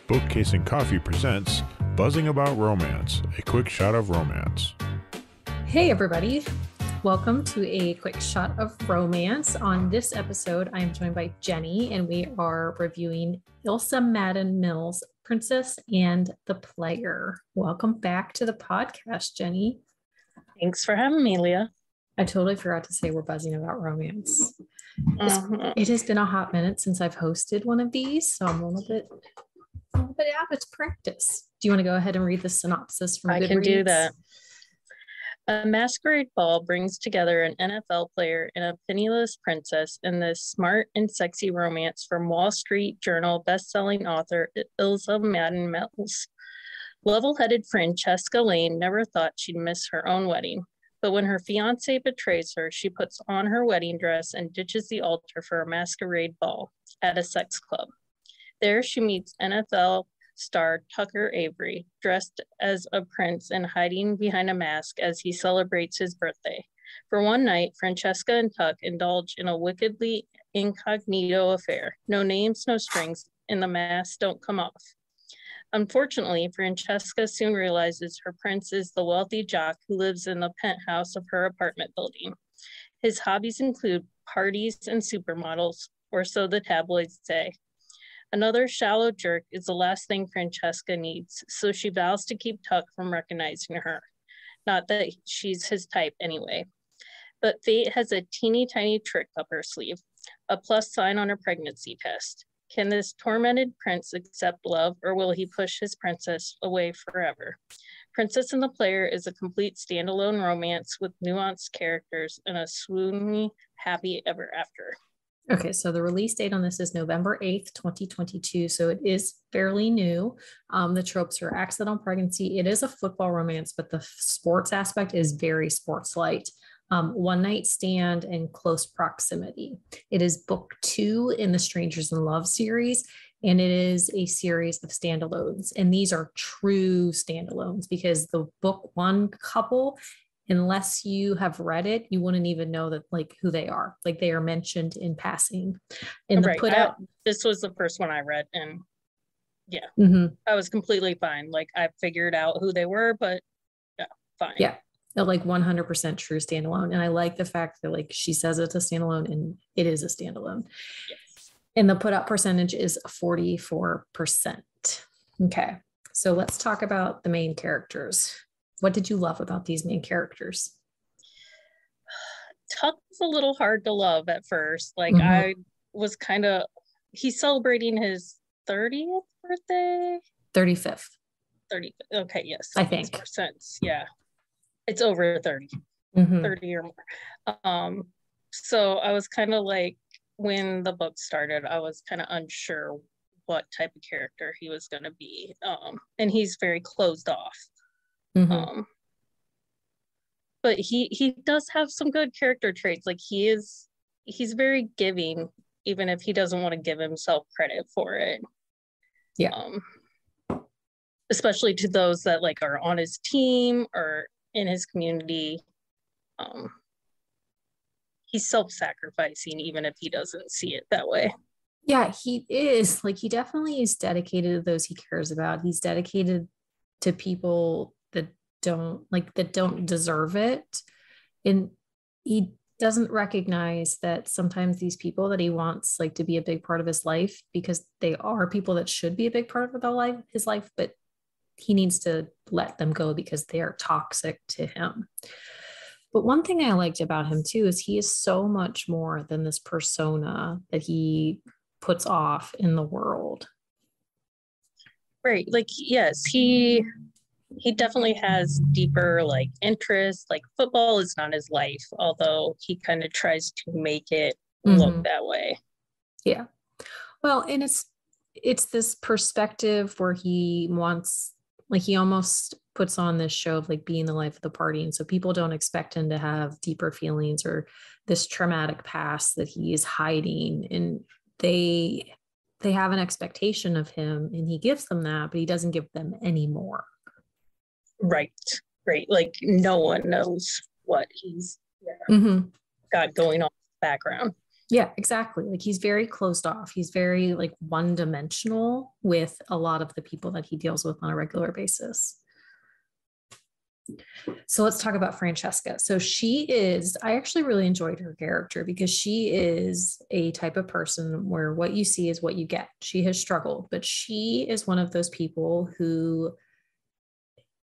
Bookcase and Coffee presents Buzzing About Romance, a quick shot of romance. Hey everybody, welcome to a quick shot of romance. On this episode, I am joined by Jenni and we are reviewing Ilsa Madden-Mills, Princess and the Player. Welcome back to the podcast, Jenni. Thanks for having me, Leah. I totally forgot to say we're buzzing about romance. It has been a hot minute since I've hosted one of these, so I'm a little bit out of practice. Do you want to go ahead and read the synopsis from Goodreads? I can do that. A masquerade ball brings together an NFL player and a penniless princess in this smart and sexy romance from Wall Street Journal best-selling author Ilsa Madden-Mills. Level-headed Francesca Lane never thought she'd miss her own wedding, but when her fiancé betrays her, she puts on her wedding dress and ditches the altar for a masquerade ball at a sex club. There she meets NFL star Tucker Avery, dressed as a prince and hiding behind a mask as he celebrates his birthday. For one night, Francesca and Tuck indulge in a wickedly incognito affair. No names, no strings, and the masks don't come off. Unfortunately, Francesca soon realizes her prince is the wealthy jock who lives in the penthouse of her apartment building. His hobbies include parties and supermodels, or so the tabloids say. Another shallow jerk is the last thing Francesca needs, so she vows to keep Tuck from recognizing her. Not that she's his type anyway. But fate has a teeny tiny trick up her sleeve, a plus sign on her pregnancy test. Can this tormented prince accept love, or will he push his princess away forever? Princess and the Player is a complete standalone romance with nuanced characters and a swoony happy ever after. Okay, so the release date on this is November 8th, 2022. So it is fairly new. The tropes are accidental pregnancy. It is a football romance, but the sports aspect is very sports light. One night stand and close proximity. It is book 2 in the Strangers in Love series, and it is a series of standalones. And these are true standalones because the book 1 couple, unless you have read it, you wouldn't even know that like who they are. Like they are mentioned in passing. In the this was the first one I read, and yeah, I was completely fine. Like I figured out who they were, but yeah, fine. Yeah, they're like 100% true standalone. And I like the fact that like she says it's a standalone, and it is a standalone. Yes. And the put out percentage is 44%. Okay, so let's talk about the main characters. What did you love about these main characters? Tuck was a little hard to love at first. Like I was he's celebrating his 30th birthday? 35th. 30. Okay, yes. I think. Makes more sense. Yeah. It's over 30. 30 or more. So I was kind of like, when the book started, I was kind of unsure what type of character he was going to be. And he's very closed off. But he does have some good character traits. Like he's very giving, even if he doesn't want to give himself credit for it. Yeah. Especially to those that like are on his team or in his community. He's self-sacrificing, even if he doesn't see it that way. Yeah, he is. Like he definitely is dedicated to those he cares about. He's dedicated to people that don't deserve it, and he doesn't recognize that sometimes these people that he wants like to be a big part of his life, because they are people that should be a big part of his life, but he needs to let them go because they are toxic to him. But one thing I liked about him too is he is so much more than this persona that he puts off in the world. Right, like yes, he definitely has deeper like interests. Like football is not his life, although he kind of tries to make it look that way. Yeah. Well, and it's this perspective where he wants, like he almost puts on this show of like being the life of the party. And so people don't expect him to have deeper feelings or this traumatic past that he is hiding. And they have an expectation of him, and he gives them that, but he doesn't give them any more. Right. Like no one knows what he's got going on in the background. Yeah, exactly. Like he's very closed off. He's very like one-dimensional with a lot of the people that he deals with on a regular basis. So let's talk about Francesca. So I actually really enjoyed her character because she is a type of person where what you see is what you get. She has struggled, but she is one of those people who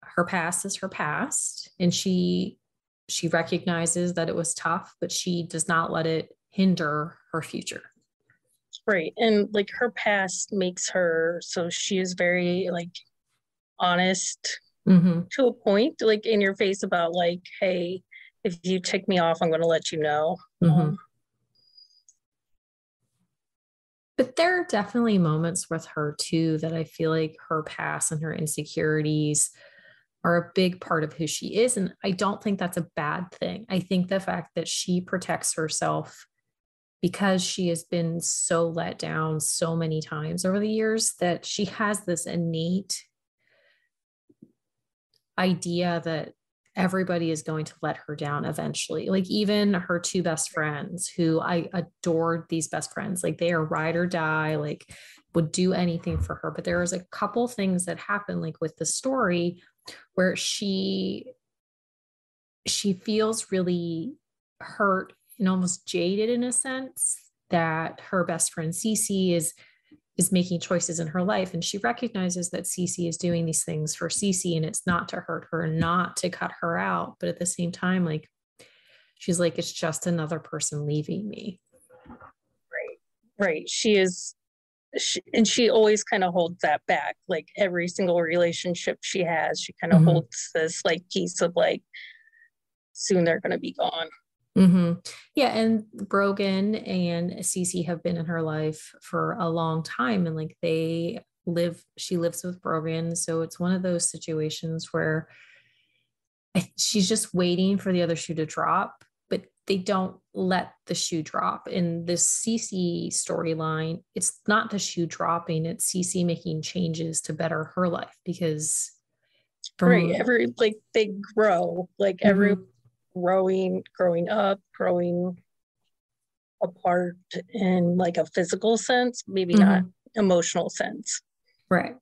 her past is her past, and she recognizes that it was tough, but she does not let it hinder her future. Right. And like her past makes her, so she is very like honest to a point, like in your face about like, hey, if you tick me off, I'm going to let you know. But there are definitely moments with her too that I feel like her past and her insecurities are a big part of who she is. And I don't think that's a bad thing. I think the fact that she protects herself because she has been so let down so many times over the years that she has this innate idea that everybody is going to let her down eventually. Like even her two best friends, who I adored, these best friends, like they are ride or die, like would do anything for her. But there was a couple things that happened like with the story where she feels really hurt and almost jaded in a sense that her best friend Cece is making choices in her life, and she recognizes that Cece is doing these things for Cece, and it's not to hurt her, not to cut her out, but at the same time, like she's like, it's just another person leaving me. Right. And she always kind of holds that back. Like every single relationship she has, she kind of holds this like piece of like, soon they're going to be gone. Yeah, and Brogan and Cece have been in her life for a long time, and like she lives with Brogan, so it's one of those situations where she's just waiting for the other shoe to drop, but they don't let the shoe drop. In this Cece storyline, it's not the shoe dropping, it's Cece making changes to better her life because every like they grow, like every growing up, growing apart in like a physical sense, maybe not emotional sense. Right.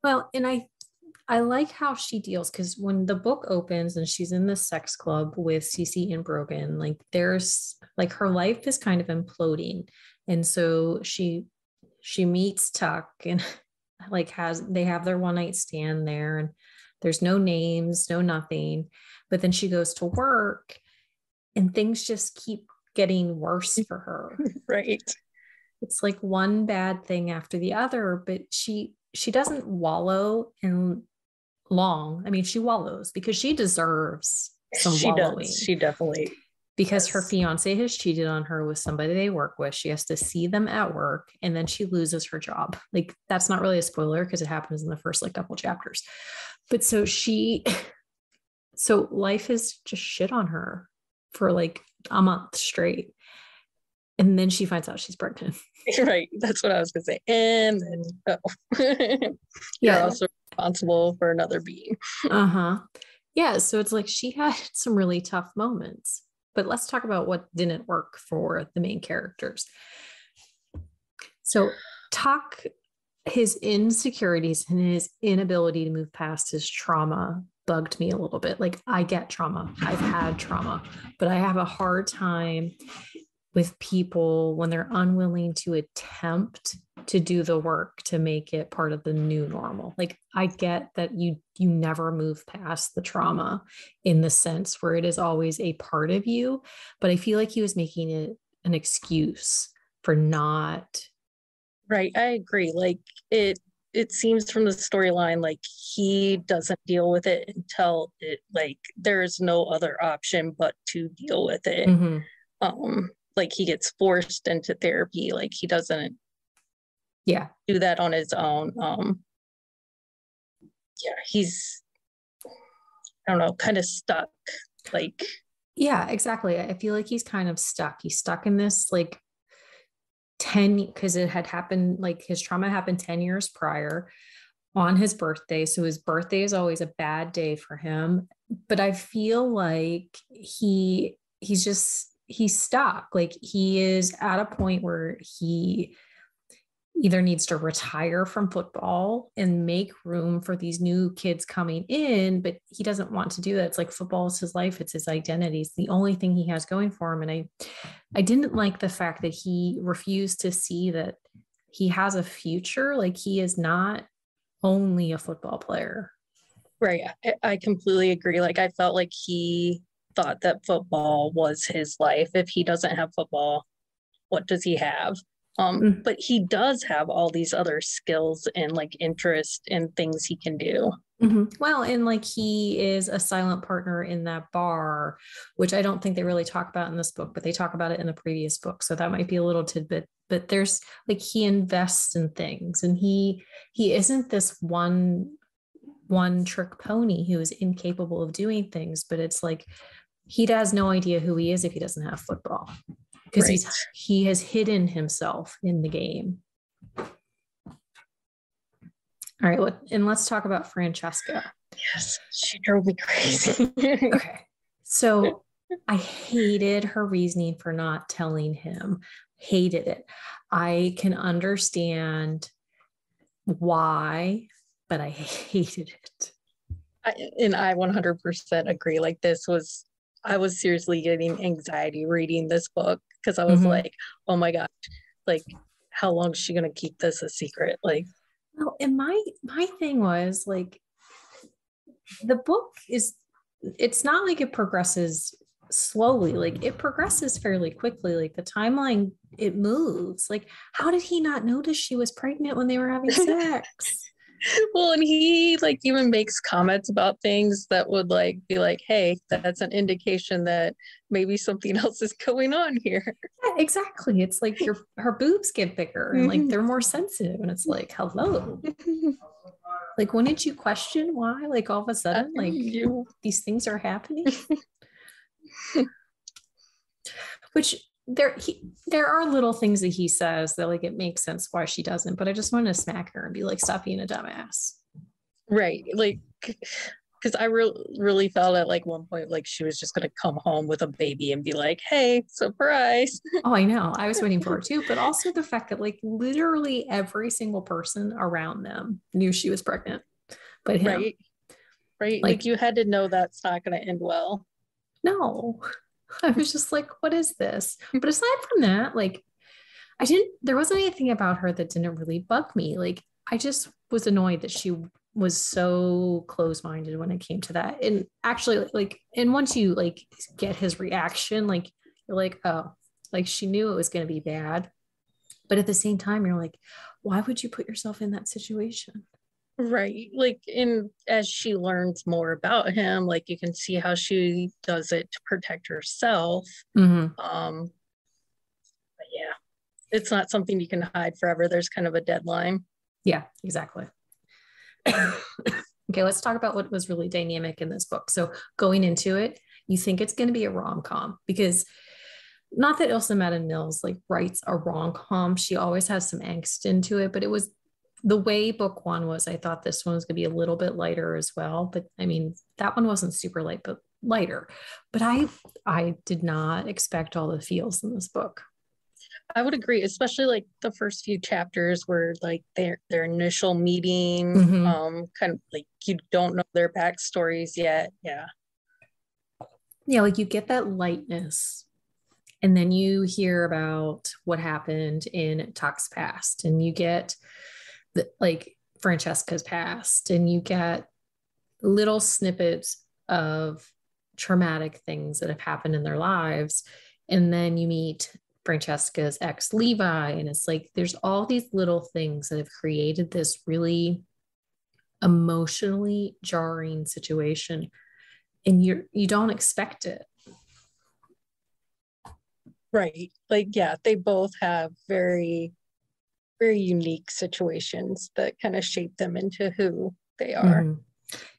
Well, and I like how she deals, because when the book opens and she's in the sex club with Cece and Brogan, like there's like her life is kind of imploding. And so she meets Tuck and like they have their one night stand there, and there's no names, no nothing. But then she goes to work and things just keep getting worse for her. Right. It's like one bad thing after the other, but she doesn't wallow in long. I mean, she wallows because she deserves some wallowing. She definitely, because her fiance has cheated on her with somebody they work with. She has to see them at work, and then she loses her job. Like that's not really a spoiler because it happens in the first like couple chapters. But so life has just shit on her for like a month straight. And then she finds out she's pregnant. Right. That's what I was going to say. And then, you're also responsible for another being. Yeah. So it's like she had some really tough moments. But let's talk about what didn't work for the main characters. So Tuck, his insecurities and his inability to move past his trauma bugged me a little bit. Like I get trauma. I've had trauma, but I have a hard time with people when they're unwilling to attempt to do the work to make it part of the new normal. Like I get that you never move past the trauma in the sense where it is always a part of you, but I feel like he was making it an excuse for not. Right. I agree. Like it seems from the storyline like he doesn't deal with it until it like there's no other option but to deal with it. Like he gets forced into therapy. Like he doesn't do that on his own. He's, I don't know, kind of stuck. Like, yeah, exactly. I feel like he's kind of stuck. He's stuck in this like 10, because it had happened, like his trauma happened 10 years prior on his birthday. So his birthday is always a bad day for him. But I feel like he's just he's stuck. Like he is at a point where he either needs to retire from football and make room for these new kids coming in, but he doesn't want to do that. It's like football is his life. It's his identity. It's the only thing he has going for him. And I didn't like the fact that he refused to see that he has a future. Like he is not only a football player. Right. I completely agree. Like I felt like he thought that football was his life. If he doesn't have football, what does he have? But he does have all these other skills and like interest in things he can do. Mm-hmm. Well, and like he is a silent partner in that bar, which I don't think they really talk about in this book, but they talk about it in the previous book. So that might be a little tidbit, but there's like, he invests in things, and he isn't this one trick pony who is incapable of doing things, but it's like, he has no idea who he is if he doesn't have football, because he has hidden himself in the game. All right, and let's talk about Francesca. Yes, she drove me crazy. Okay, so I hated her reasoning for not telling him. Hated it. I can understand why, but I hated it. I 100% agree. Like I was seriously getting anxiety reading this book, because I was like, oh my gosh, like how long is she going to keep this a secret? Like, well, and my thing was like, the book it's not like it progresses slowly. Like it progresses fairly quickly. Like the timeline, it moves. Like, how did he not notice she was pregnant when they were having sex? Well, and he like even makes comments about things that would like be like, hey, that's an indication that maybe something else is going on here. Yeah, exactly. It's like her boobs get bigger and like they're more sensitive, and it's like, hello. Like, when did you question why? Like all of a sudden, like these things are happening. Which there are little things that he says that like it makes sense why she doesn't, but I just wanted to smack her and be like, stop being a dumbass. Right. Like, because I really felt at like one point like she was just going to come home with a baby and be like, hey, surprise. Oh, I know. I was waiting for it too. But also the fact that like literally every single person around them knew she was pregnant. But him. Right. Like you had to know that's not going to end well. No. I was just like, what is this? But aside from that, like there wasn't anything about her that didn't really bug me. Like I just was annoyed that she was so close-minded when it came to that. And actually like, and once you like get his reaction, like you're like, oh, like she knew it was going to be bad. But at the same time, you're like, why would you put yourself in that situation? Right. Like as she learns more about him, like you can see how she does it to protect herself. But yeah, it's not something you can hide forever. There's kind of a deadline. Yeah, exactly. Okay, let's talk about what was really dynamic in this book. So going into it, you think it's going to be a rom-com, because not that Ilsa Madden-Mills like writes a rom-com. She always has some angst into it, but it was the way book one was. I thought this one was going to be a little bit lighter as well. But I mean, that one wasn't super light, but lighter. But I did not expect all the feels in this book. I would agree, especially like the first few chapters where like their initial meeting, kind of like you don't know their backstories yet. Yeah. Yeah, like you get that lightness, and then you hear about what happened in Tuck's past, and you get like Francesca's past, and you get little snippets of traumatic things that have happened in their lives. And then you meet Francesca's ex Levi, and it's like there's all these little things that have created this really emotionally jarring situation, and you don't expect it. Right. Like, yeah, they both have very, very unique situations that kind of shape them into who they are.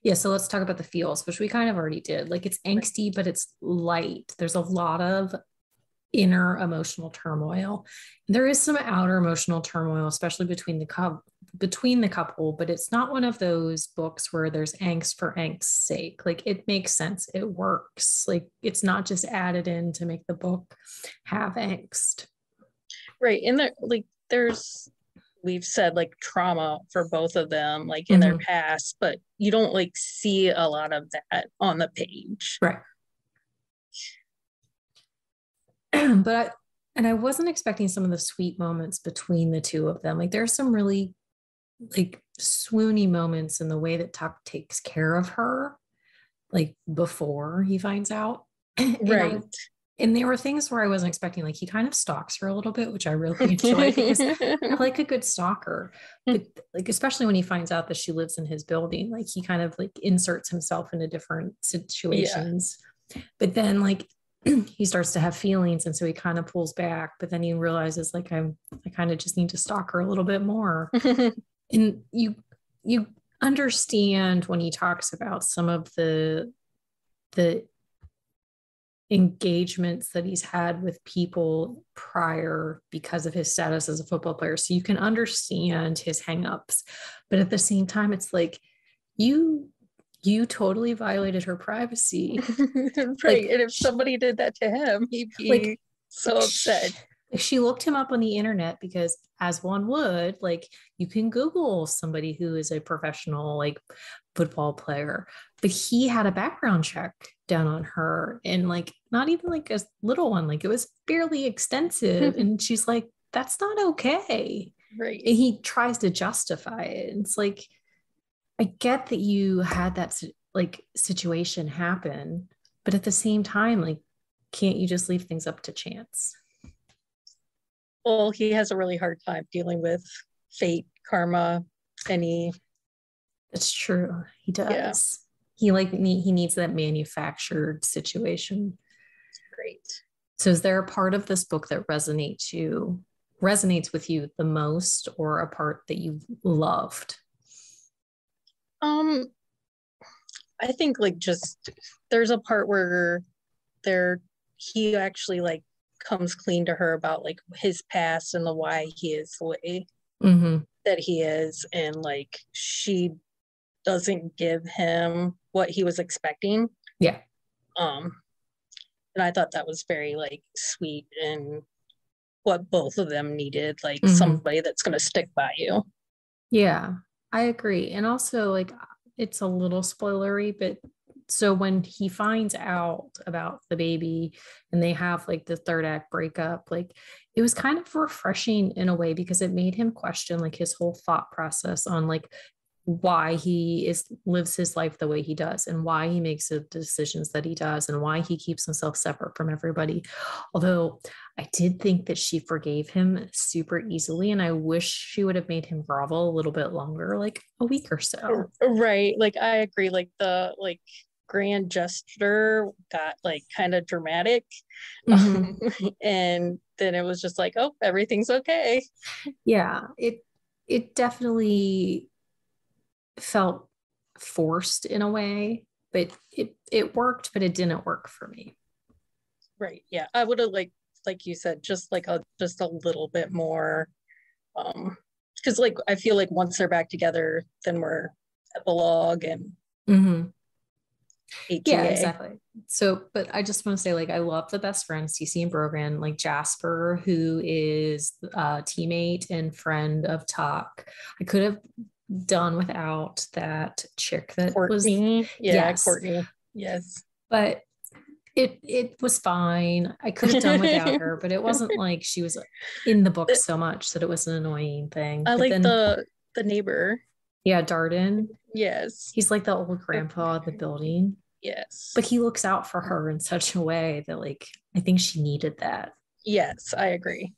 Yeah, so let's talk about the feels, which we kind of already did. Like it's angsty, but it's light. There's a lot of inner emotional turmoil. There is some outer emotional turmoil, especially between the couple, but it's not one of those books where there's angst for angst's sake. Like it makes sense. It works. Like it's not just added in to make the book have angst. Right. And there, like there's, we've said like trauma for both of them, like in their past, but you don't like see a lot of that on the page. Right. I wasn't expecting some of the sweet moments between the two of them. Like there's some really like swoony moments in the way that Tuck takes care of her, like before he finds out. Right. And there were things where I wasn't expecting, like he kind of stalks her a little bit, which I really enjoy because I like a good stalker. But like, especially when he finds out that she lives in his building, like he kind of like inserts himself into different situations. Yeah. But then like he starts to have feelings, and so he kind of pulls back, but then he realizes like I kind of just need to stalk her a little bit more. And you understand when he talks about some of the engagements that he's had with people prior because of his status as a football player. So you can understand his hangups, but at the same time, it's like you totally violated her privacy. Right. Like, and if somebody did that to him, he'd be like, so upset. She looked him up on the internet because, as one would, like you can Google somebody who is a professional like football player, but he had a background check done on her, and like not even like a little one, like it was fairly extensive. And she's like, that's not okay. Right. And he tries to justify it. It's like, I get that you had that like situation happen, but at the same time, like, can't you just leave things up to chance? Well, he has a really hard time dealing with fate, karma, any. It's true. He does. Yeah. He needs that manufactured situation. Great. So is there a part of this book that resonates with you the most, or a part that you loved? I think like just there's a part where he actually like comes clean to her about like his past and the why he is the way that he is, and like she doesn't give him what he was expecting. Yeah. And I thought that was very like sweet and what both of them needed, like somebody that's going to stick by you. Yeah, I agree. And also like it's a little spoilery, but so when he finds out about the baby and they have like the third act breakup, like it was kind of refreshing in a way because it made him question like his whole thought process on like why he lives his life the way he does, and why he makes the decisions that he does, and why he keeps himself separate from everybody. Although I did think that she forgave him super easily, and I wish she would have made him grovel a little bit longer, like a week or so. Right. Like I agree. Like the like grand gesture got like kind of dramatic. And then it was just like, oh, everything's okay. Yeah, it definitely felt forced in a way, but it worked, but it didn't work for me. Right. Yeah. I would have like you said, just like a little bit more, because like I feel like once they're back together, then we're epilogue and HGA. Yeah, exactly. So, but I just want to say, like, I love the best friends, Cece and Brogan, like Jasper, who is a teammate and friend of Tuck. I could have done without that chick that Courtney. was Courtney. Yes. But it was fine. I could have done without her, but it wasn't like she was in the book so much that it was an annoying thing. I like the neighbor. Yeah, Darden. Yes. He's like the old grandpa of the building. Yes. But he looks out for her in such a way that like I think she needed that. Yes, I agree.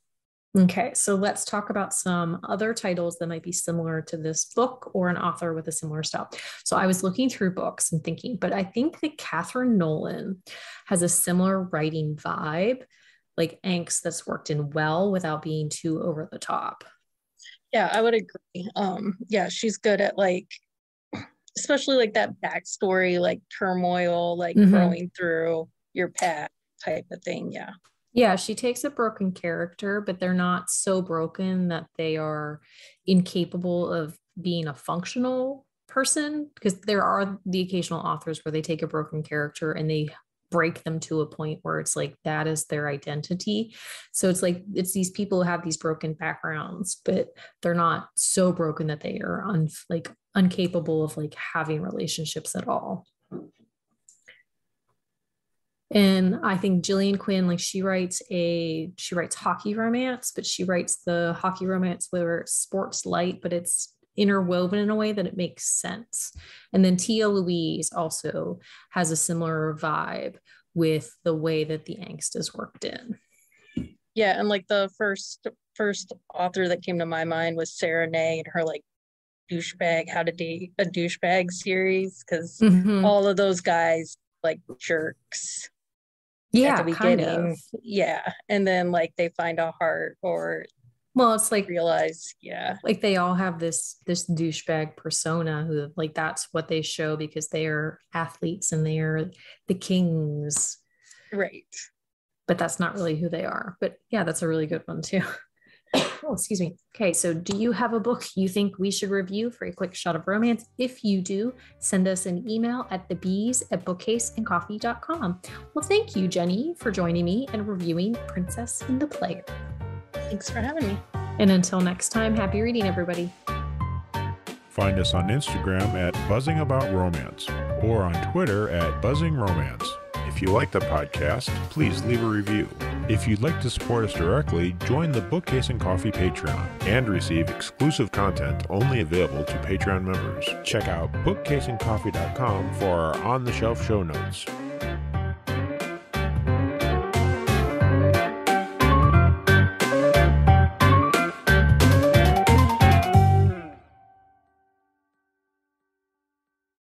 Okay, so let's talk about some other titles that might be similar to this book or an author with a similar style. So I was looking through books and thinking, but I think that Catherine Nolan has a similar writing vibe, like angst that's worked in well without being too over the top. Yeah, I would agree. Yeah, she's good at like, especially like that backstory, like turmoil, like growing through your path type of thing. Yeah. Yeah, she takes a broken character, but they're not so broken that they are incapable of being a functional person. Because there are the occasional authors where they take a broken character and they break them to a point where it's like that is their identity. So it's like it's these people who have these broken backgrounds, but they're not so broken that they are incapable of like having relationships at all. And I think Gillian Quinn, like she writes hockey romance, but she writes the hockey romance where it's sports light, but it's interwoven in a way that it makes sense. And then Tia Louise also has a similar vibe with the way that the angst is worked in. Yeah, and like the first author that came to my mind was Sarah Ney and her like douchebag How to Date a Douchebag series, because all of those guys like jerks. Yeah, at the beginning. Kind of. Yeah. And then like they find a heart, or it's like realize, like they all have this douchebag persona who like that's what they show because they are athletes and they are the kings. Right. But that's not really who they are. But yeah, that's a really good one too. Oh, excuse me. Okay, so do you have a book you think we should review for a quick shot of romance? If you do, send us an email at thebees@bookcaseandcoffee.com. Well, thank you, Jenni, for joining me and reviewing Princess and the Player. Thanks for having me. And until next time, happy reading, everybody. Find us on Instagram at buzzingaboutromance or on Twitter at buzzingromance. If you like the podcast, please leave a review. If you'd like to support us directly, join the Bookcase and Coffee Patreon and receive exclusive content only available to Patreon members. Check out bookcaseandcoffee.com for our on-the-shelf show notes.